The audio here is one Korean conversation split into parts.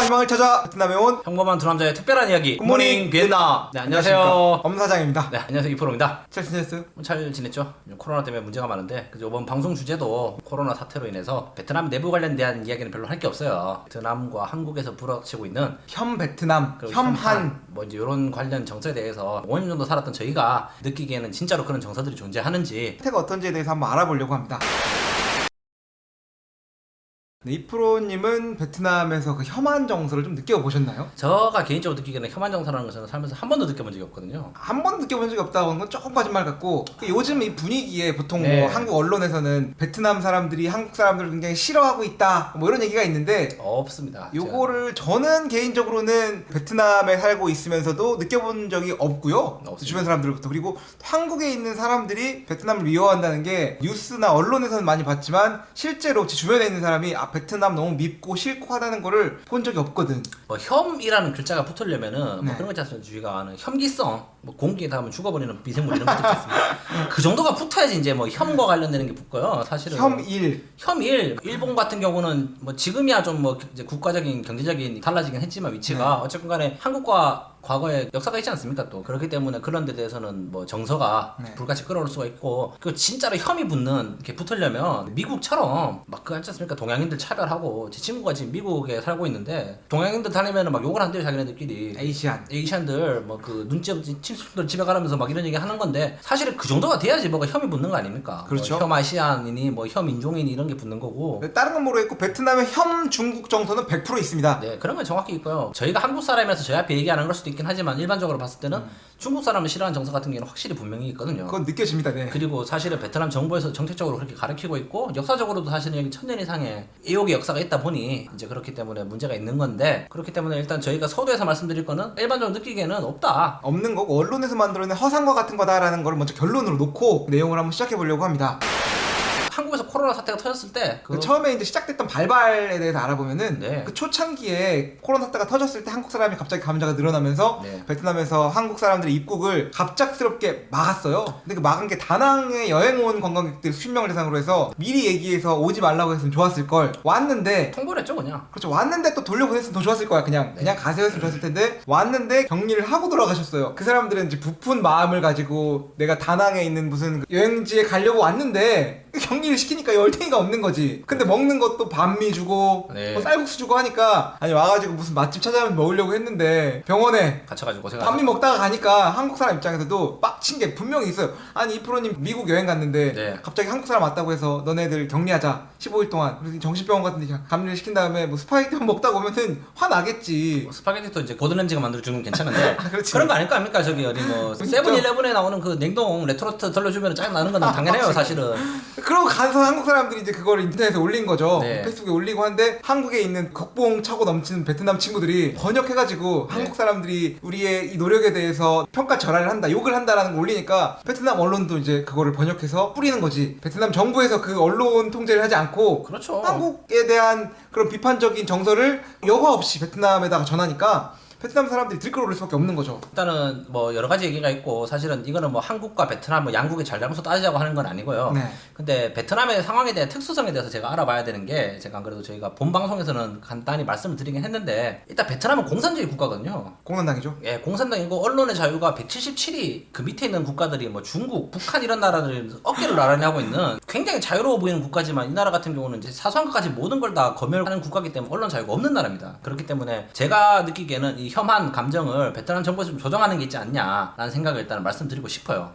희망을 찾아 베트남에 온 평범한 두 남자의 특별한 이야기 굿모닝 비엔나. 네, 안녕하세요. 엄 사장입니다. 네, 안녕하세요. 이프로입니다. 잘 지냈어요? 잘 지냈죠? 코로나 때문에 문제가 많은데 이번 방송 주제도 코로나 사태로 인해서 베트남 내부 관련된 이야기는 별로 할 게 없어요. 베트남과 한국에서 부닥치고 있는 현 베트남, 그리고 현한 뭐 이제 이런 관련 정서에 대해서 5년 정도 살았던 저희가 느끼기에는 진짜로 그런 정서들이 존재하는지 상태가 어떤지에 대해서 한번 알아보려고 합니다. 네, 이프로님은 베트남에서 그 혐한 정서를 좀 느껴보셨나요? 제가 개인적으로 느끼기에는 혐한 정서라는 것은 살면서 한 번도 느껴본 적이 없거든요. 한 번도 느껴본 적이 없다고 하는 건 조금 거짓말 같고 요즘 이 분위기에 보통 네. 뭐 한국 언론에서는 베트남 사람들이 한국 사람들을 굉장히 싫어하고 있다 뭐 이런 얘기가 있는데 없습니다. 요거를 저는 개인적으로는 베트남에 살고 있으면서도 느껴본 적이 없고요. 없습니다. 주변 사람들부터. 그리고 한국에 있는 사람들이 베트남을 미워한다는 게 뉴스나 언론에서는 많이 봤지만 실제로 제 주변에 있는 사람이 베트남 너무 밉고 싫고 하다는 거를 본 적이 없거든. 뭐 혐이라는 글자가 붙으려면은 네. 뭐 그런 거 있지 않습니까? 주의가 아는 혐기성, 뭐 공기에 닿으면 죽어버리는 미생물 이런 것들 있지 않습니까? 그 정도가 붙어야지 이제 뭐 혐과 관련되는 게 붙고요. 사실은 혐일. 혐일. 일본 같은 경우는 뭐 지금이야 좀 뭐 이제 국가적인 경제적인 달라지긴 했지만 위치가 어쨌든 간에 한국과 과거에 역사가 있지 않습니까? 또 그렇기 때문에 그런 데 대해서는 뭐 정서가 네. 불같이 끓어올 수가 있고 그 진짜로 혐이 붙는 이렇게 붙으려면 미국처럼 막 그 않지 않습니까? 동양인들 차별하고 제 친구가 지금 미국에 살고 있는데 동양인들 다니면은 막 욕을 한대요 자기네들끼리. 에이시안들 뭐 그 눈치 없이 친척들 집에 가라면서 막 이런 얘기 하는 건데 사실은 그 정도가 돼야지 뭐가 혐이 붙는 거 아닙니까? 그렇죠. 뭐 혐 아시안이니 뭐 혐 인종이니 이런 게 붙는 거고. 다른 건 모르겠고 베트남의 혐 중국 정서는 100% 있습니다. 네, 그런 건 정확히 있고요. 저희가 한국 사람이라서 저희 앞에 얘기 안 한 걸 수도 있긴 하지만 일반적으로 봤을 때는 중국 사람을 싫어하는 정서 같은 경우는 확실히 분명히 있거든요. 그건 느껴집니다. 네. 그리고 사실은 베트남 정부에서 정책적으로 그렇게 가르치고 있고 역사적으로도 사실은 여기 천년 이상의 애욕의 역사가 있다 보니 이제 그렇기 때문에 문제가 있는 건데 그렇기 때문에 일단 저희가 서두에서 말씀드릴 거는 일반적으로 느끼기에는 없다. 없는 거고 언론에서 만들어낸 허상과 같은 거다라는 걸 먼저 결론으로 놓고 내용을 한번 시작해 보려고 합니다. 한국에서 코로나 사태가 터졌을 때 처음에 이제 시작됐던 발발에 대해서 알아보면은 네. 그 초창기에 코로나 사태가 터졌을 때 한국 사람이 갑자기 감염자가 늘어나면서 네. 베트남에서 한국 사람들의 입국을 갑작스럽게 막았어요. 근데 그 막은 게 다낭에 여행 온 관광객들 수십 명을 대상으로 해서 미리 얘기해서 오지 말라고 했으면 좋았을 걸. 왔는데 통보를 했죠 그냥. 그렇죠. 왔는데 또 돌려보냈으면 더 좋았을 거야. 그냥 가세요 했으면 좋았을 텐데 왔는데 격리를 하고 돌아가셨어요. 그 사람들은 이제 부푼 마음을 가지고 내가 다낭에 있는 무슨 여행지에 가려고 왔는데 격리를 시키니까 열탱이가 없는 거지. 근데 먹는 것도 반미 주고 네. 뭐 쌀국수 주고 하니까 아니 와가지고 무슨 맛집 찾아가면서 먹으려고 했는데 병원에 갇혀가지고 반미 고생하셨죠. 먹다가 가니까 한국 사람 입장에서도 빡친 게 분명히 있어요. 아니 이프로님 미국 여행 갔는데 네. 갑자기 한국 사람 왔다고 해서 너네들 격리하자 15일 동안 그래서 정신병원 같은 데 감리를 시킨 다음에 뭐 스파게티만 먹다가 오면은 화나겠지. 뭐 스파게티도 이제 고든렌즈가 만들어주면 괜찮은데 그렇지. 그런 거 아닐까 합니까 저기 어디 뭐 진짜. 세븐일레븐에 나오는 그 냉동 레토르트 돌려주면 짜증 나는 건 당연해요 사실은. 그러고 가서 한국 사람들이 이제 그걸 인터넷에 올린 거죠. 네. 페이스북에 올리고 한데 한국에 있는 국뽕 차고 넘치는 베트남 친구들이 번역해가지고 한국 사람들이 우리의 이 노력에 대해서 평가 절하를 한다, 욕을 한다라는 걸 올리니까 베트남 언론도 이제 그거를 번역해서 뿌리는 거지. 베트남 정부에서 그 언론 통제를 하지 않고 그렇죠. 한국에 대한 그런 비판적인 정서를 여과 없이 베트남에다가 전하니까 베트남 사람들이 들끓어올 수밖에 없는 거죠. 일단은 뭐 여러 가지 얘기가 있고 사실은 이거는 뭐 한국과 베트남 뭐 양국의 잘잘못을 따지자고 하는 건 아니고요. 네. 근데 베트남의 상황에 대한 특수성에 대해서 제가 알아봐야 되는 게 제가 안 그래도 저희가 본 방송에서는 간단히 말씀을 드리긴 했는데 일단 베트남은 공산주의 국가거든요. 공산당이죠. 예, 공산당이고 언론의 자유가 177위 그 밑에 있는 국가들이 뭐 중국, 북한 이런 나라들이 어깨를 나란히 하고 있는 굉장히 자유로워 보이는 국가지만 이 나라 같은 경우는 이제 사소한 것까지 모든 걸 다 검열하는 국가이기 때문에 언론 자유가 없는 나라입니다. 그렇기 때문에 제가 느끼기에는 이 혐한 감정을 베트남 정부에서 좀 조정하는 게 있지 않냐라는 생각을 일단 말씀드리고 싶어요.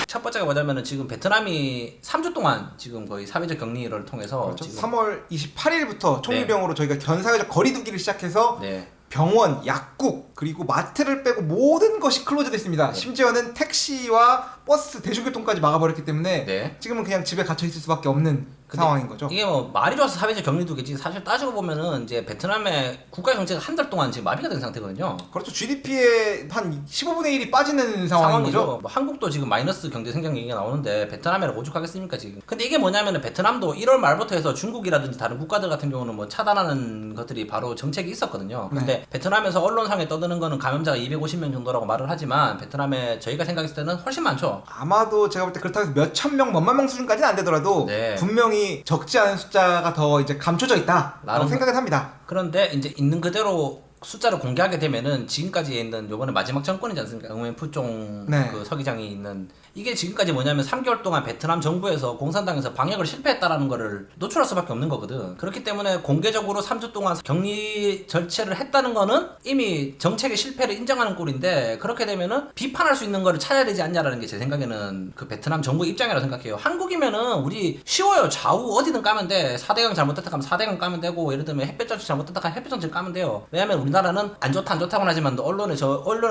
첫 번째가 뭐냐면은 지금 베트남이 3주 동안 지금 거의 사회적 격리를 통해서 그렇죠. 지금 3월 28일부터 총리병으로 저희가 전사회적 거리두기를 시작해서 네. 병원, 약국, 그리고 마트를 빼고 모든 것이 클로즈 됐습니다. 네. 심지어는 택시와 버스, 대중교통까지 막아버렸기 때문에 네. 지금은 그냥 집에 갇혀 있을 수밖에 없는 근데 상황인 거죠. 이게 뭐 말이 좋아서 사회적 격리두겠지 사실 따지고 보면은 이제 베트남의 국가 경제가 한 달 동안 지금 마비가 된 상태거든요. 그렇죠. GDP의 한 15분의 1이 빠지는 상황인 거죠. 뭐 한국도 지금 마이너스 경제 성장 얘기가 나오는데 베트남이랑 오죽하겠습니까 지금. 근데 이게 뭐냐면은 베트남도 1월 말부터 해서 중국이라든지 다른 국가들 같은 경우는 뭐 차단하는 것들이 바로 정책이 있었거든요. 근데 베트남에서 언론상에 떠드는 거는 감염자가 250명 정도라고 말을 하지만 베트남에 저희가 생각했을 때는 훨씬 많죠. 거죠. 아마도 제가 볼 때 그렇다고 해서 몇천 명, 몇만 명 수준까지는 안 되더라도 네. 분명히 적지 않은 숫자가 더 이제 감춰져 있다라고 라는 생각은 합니다. 그런데 이제 있는 그대로 숫자를 공개하게 되면은 지금까지 있는 요번에 마지막 정권이지 않습니까? 응웬푸종 네. 그 서기장이 있는 이게 지금까지 뭐냐면 3개월 동안 베트남 정부에서 공산당에서 방역을 실패했다라는 거를 노출할 수밖에 없는 거거든. 그렇기 때문에 공개적으로 3주 동안 격리 절차를 했다는 거는 이미 정책의 실패를 인정하는 꼴인데 그렇게 되면은 비판할 수 있는 거를 찾아야 되지 않냐라는 게 제 생각에는 그 베트남 정부 입장이라고 생각해요. 한국이면은 우리 쉬워요. 좌우 어디든 까면 돼. 4대강 잘못됐다 하면 4대강 까면 되고 예를 들면 햇볕 정책 잘못됐다 하면 햇볕 정책 까면 돼요. 왜냐면 우리나라는 안 좋다고는 하지만 언론의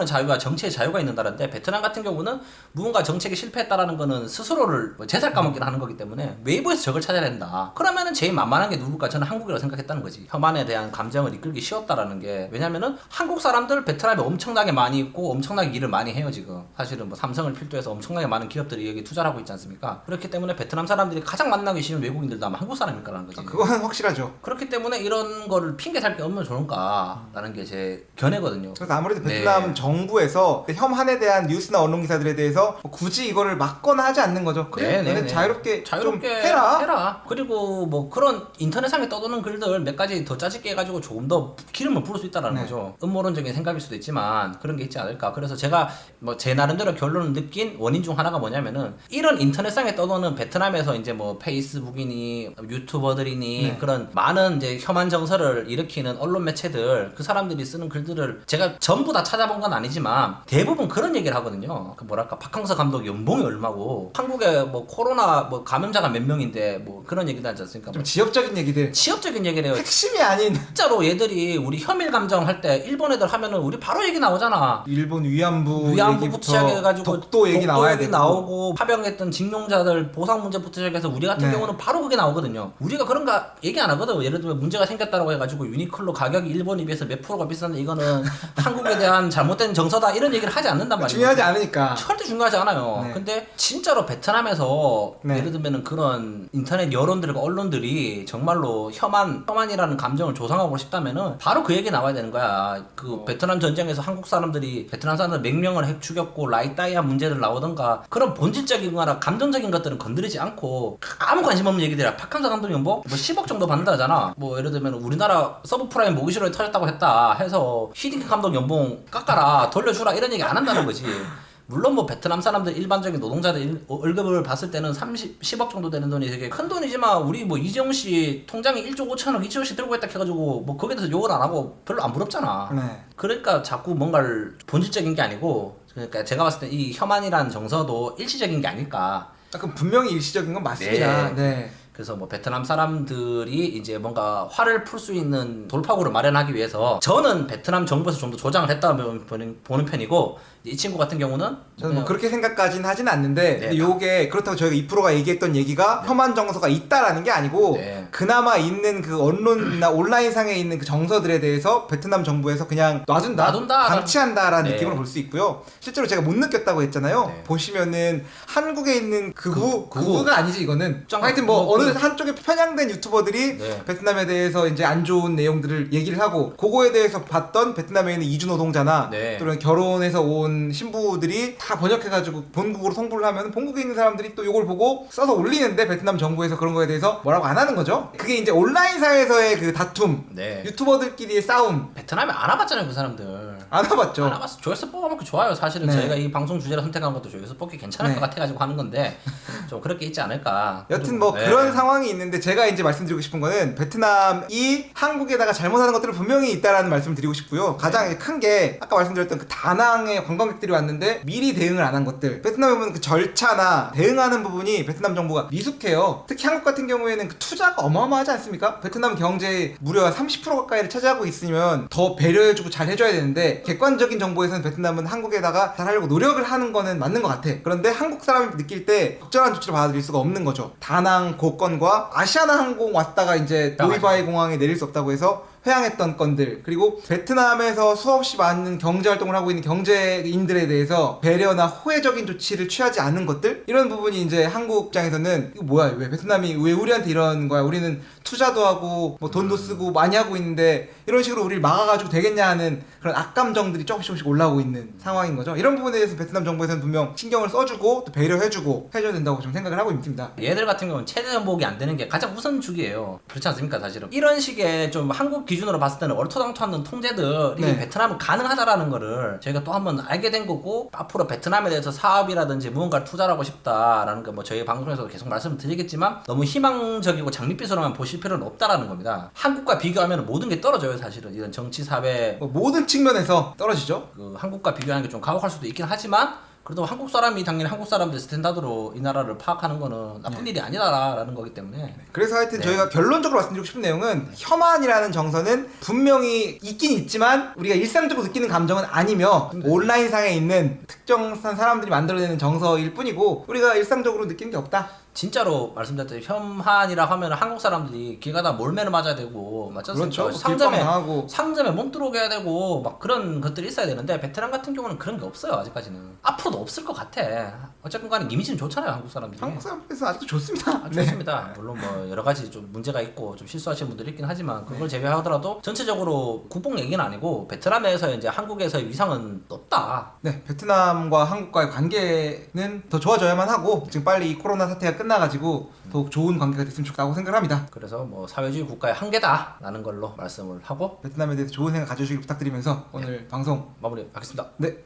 자유와 정치의 자유가 있는 나라인데 베트남 같은 경우는 무언가 정책이 실패했다라는 거는 스스로를 제살 까먹기를 하는 거기 때문에 외부에서 적을 찾아야 된다. 그러면은 제일 만만한 게 누굴까? 저는 한국이라고 생각했다는 거지. 혐한에 대한 감정을 이끌기 쉬웠다라는 게 왜냐면은 한국 사람들 베트남에 엄청나게 많이 있고 엄청나게 일을 많이 해요 지금. 사실은 뭐 삼성을 필두해서 엄청나게 많은 기업들이 여기 투자를 하고 있지 않습니까? 그렇기 때문에 베트남 사람들이 가장 만나기 쉬운 외국인들도 아마 한국 사람일까라는 거지. 그거는 확실하죠. 그렇기 때문에 이런 거를 핑계 살 게 없으면 좋을까라는 게 제 견해거든요. 그래서 아무래도 베트남 정부에서 혐한에 대한 뉴스나 언론 기사들에 대해서 굳이 이거를 막거나 하지 않는 거죠. 그래, 얘는 자유롭게 좀 해라. 그리고 뭐 그런 인터넷상에 떠도는 글들 몇 가지 더 짜집게 해가지고 조금 더 기름을 부을 수 있다라는 거죠. 음모론적인 생각일 수도 있지만 그런 게 있지 않을까. 그래서 제가 뭐 제 나름대로 결론을 느낀 원인 중 하나가 뭐냐면은 이런 인터넷상에 떠도는 베트남에서 이제 뭐 페이스북이니 유튜버들이니 그런 많은 이제 혐한 정서를 일으키는 언론 매체들 그 사람들이 쓰는 글들을 제가 전부 다 찾아본 건 아니지만 대부분 그런 얘기를 하거든요. 그 뭐랄까 박항서 감독 연봉이 얼마고 한국에 뭐 코로나 뭐 감염자가 몇 명인데 뭐 그런 얘기도 하지 않습니까? 좀 지역적인 얘기들. 지역적인 얘기를 해요. 핵심이 아닌. 진짜로 얘들이 우리 혐일 감정 할 때 일본 애들 하면은 우리 바로 얘기 나오잖아. 일본 위안부부터 위안부부터 시작해가지고 독도 얘기 나와야 되고 나오고 파병했던 징용자들 보상 문제부터 시작해서 우리 같은 경우는 바로 그게 나오거든요. 우리가 그런 거 얘기 안 하거든. 예를 들면 문제가 생겼다고 해가지고 유니클로 가격이 일본에 비해서 몇 프로가 비싼데 이거는 한국에 대한 잘못된 정서다 이런 얘기를 하지 않는단 말이에요. 중요하지 않으니까. 절대 중요하지 않아요. 네. 근데 진짜로 베트남에서 예를 들면 그런 인터넷 여론들과 언론들이 정말로 혐한이라는 감정을 조성하고 싶다면은 바로 그 얘기 나와야 되는 거야. 그 베트남 전쟁에서 한국 사람들이 베트남 사람들 몇 명을 핵 죽였고 라이따이한 문제들 나오던가 그런 본질적인 거나 감정적인 것들은 건드리지 않고 아무 관심 없는 얘기들이야. 박항서 감독 연봉 뭐 10억 정도 받는다 하잖아. 뭐 예를 들면 우리나라 서브프라임 모기실에 터졌다고 했다 해서 히딩크 감독 연봉 깎아라 돌려주라 이런 얘기 안 한다는 거지. 물론 뭐 베트남 사람들 일반적인 노동자들 월급을 봤을 때는 10억 정도 되는 돈이 되게 큰 돈이지만 우리 뭐 이재용 씨 통장에 1조 5천억 이재용 씨 들고 있다 해가지고 뭐 거기에 대해서 욕을 안 하고 별로 안 부럽잖아. 네. 그러니까 자꾸 뭔가를 본질적인 게 아니고 그러니까 제가 봤을 때 이 혐한이라는 정서도 일시적인 게 아닐까. 약간 분명히 일시적인 건 맞습니다. 네. 그래서 뭐 베트남 사람들이 이제 뭔가 화를 풀 수 있는 돌파구를 마련하기 위해서 저는 베트남 정부에서 좀 더 조장을 했다고 보는 편이고 이 친구 같은 경우는 저는 뭐 그렇게 생각까지는 하진 않는데 근데 요게 그렇다고 저희가 2%가 얘기했던 얘기가 혐한 정서가 있다라는 게 아니고 그나마 있는 그 언론이나 온라인상에 있는 그 정서들에 대해서 베트남 정부에서 그냥 놔둔다 방치한다라는 느낌을 볼 수 있고요. 실제로 제가 못 느꼈다고 했잖아요. 보시면은 한국에 있는 극우가 아니지 이거는 하여튼 뭐 어느 한쪽에 편향된 유튜버들이 베트남에 대해서 이제 안 좋은 내용들을 얘기를 하고 그거에 대해서 봤던 베트남에 있는 이주 노동자나 또는 결혼해서 온 신부들이 다 번역해가지고 본국으로 송부를 하면 본국에 있는 사람들이 또 이걸 보고 써서 올리는데 베트남 정부에서 그런 거에 대해서 뭐라고 안 하는 거죠. 그게 이제 온라인사에서의 그 다툼 유튜버들끼리의 싸움. 베트남에 안 와봤잖아요 그 사람들. 안 와봤죠. 안 와봤어. 조회수 뽑아먹기 좋아요. 사실은 저희가 이 방송 주제를 선택한 것도 조회수 뽑기 괜찮을 것 같아가지고 하는 건데 좀 그렇게 있지 않을까. 여튼 뭐 그런 상황이 있는데 제가 이제 말씀드리고 싶은 거는 베트남이 한국에다가 잘못하는 것들은 분명히 있다라는 말씀을 드리고 싶고요. 가장 큰 게 아까 말씀드렸던 그 다낭에 관광객들이 왔는데 미리 대응을 안 한 것들. 베트남에 보면 그 절차나 대응하는 부분이 베트남 정부가 미숙해요. 특히 한국 같은 경우에는 그 투자가 어마어마하지 않습니까? 베트남 경제의 무려 30% 가까이를 차지하고 있으면 더 배려해주고 잘 해줘야 되는데 객관적인 정보에서는 베트남은 한국에다가 잘하려고 노력을 하는 거는 맞는 것 같아. 그런데 한국 사람이 느낄 때 적절한 조치를 받아들일 수가 없는 거죠. 다낭 고건과 아시아나 항공 왔다가 이제 노이바이 공항에 내릴 수 없다고 해서 회항했던 건들, 그리고 베트남에서 수없이 많은 경제 활동을 하고 있는 경제인들에 대해서 배려나 호혜적인 조치를 취하지 않은 것들, 이런 부분이 이제 한국 입장에서는 이거 뭐야, 왜 베트남이 왜 우리한테 이러는 거야, 우리는 투자도 하고 뭐 돈도 쓰고 많이 하고 있는데 이런 식으로 우리를 막아가지고 되겠냐 하는 그런 악감정들이 조금씩 올라오고 있는 상황인 거죠. 이런 부분에 대해서 베트남 정부에서는 분명 신경을 써주고 또 배려해주고 해줘야 된다고 좀 생각을 하고 있습니다. 얘들 같은 경우는 체제 전복이 안 되는 게 가장 우선주기예요. 그렇지 않습니까, 사실은? 이런 식의 좀 한국 기준으로 봤을 때는 얼토당토하는 통제들이 네. 베트남은 가능하다라는 거를 저희가 또 한번 알게 된 거고, 앞으로 베트남에 대해서 사업이라든지 무언가를 투자를 하고 싶다라는 거 뭐 저희 방송에서도 계속 말씀을 드리겠지만 너무 희망적이고 장밋빛으로만 보실 필요는 없다라는 겁니다. 한국과 비교하면 모든 게 떨어져요, 사실은. 이런 정치, 사회, 뭐 모든 측면에서 떨어지죠. 그 한국과 비교하는 게 좀 가혹할 수도 있긴 하지만, 그래도 한국 사람이 당연히 한국 사람들 스탠다드로 이 나라를 파악하는 거는 나쁜 일이 아니다라는 거기 때문에. 그래서 하여튼 네. 저희가 결론적으로 말씀드리고 싶은 내용은, 혐한이라는 정서는 분명히 있긴 있지만 우리가 일상적으로 느끼는 감정은 아니며 온라인상에 있는 특정한 사람들이 만들어내는 정서일 뿐이고 우리가 일상적으로 느끼는 게 없다. 진짜로 말씀드렸듯이 혐한이라 하면 한국 사람들이 길 가다 몰매를 맞아야 되고, 맞지 않습니까? 그렇죠. 상점에 길빵당하고. 상점에 못 들어오게 해야 되고 막 그런 것들이 있어야 되는데, 베트남 같은 경우는 그런 게 없어요, 아직까지는. 앞으로도 없을 것 같아. 어쨌든 간에 이미지는 좋잖아요, 한국 사람들이. 한국 사람들에서 아직도 좋습니다. 아, 좋습니다. 물론 뭐 여러 가지 좀 문제가 있고 좀 실수하시는 분들이 있긴 하지만, 그걸 제외하더라도 전체적으로 국뽕 얘기는 아니고 베트남에서 이제 한국에서의 위상은 높다. 네, 베트남과 한국과의 관계는 더 좋아져야만 하고, 지금 빨리 이 코로나 사태가 끝나가지고 더욱 좋은 관계가 됐으면 좋겠다고 생각을 합니다. 그래서 뭐 사회주의 국가의 한계다라는 걸로 말씀을 하고 베트남에 대해서 좋은 생각 가져주시길 부탁드리면서 오늘 방송 마무리하겠습니다. 네,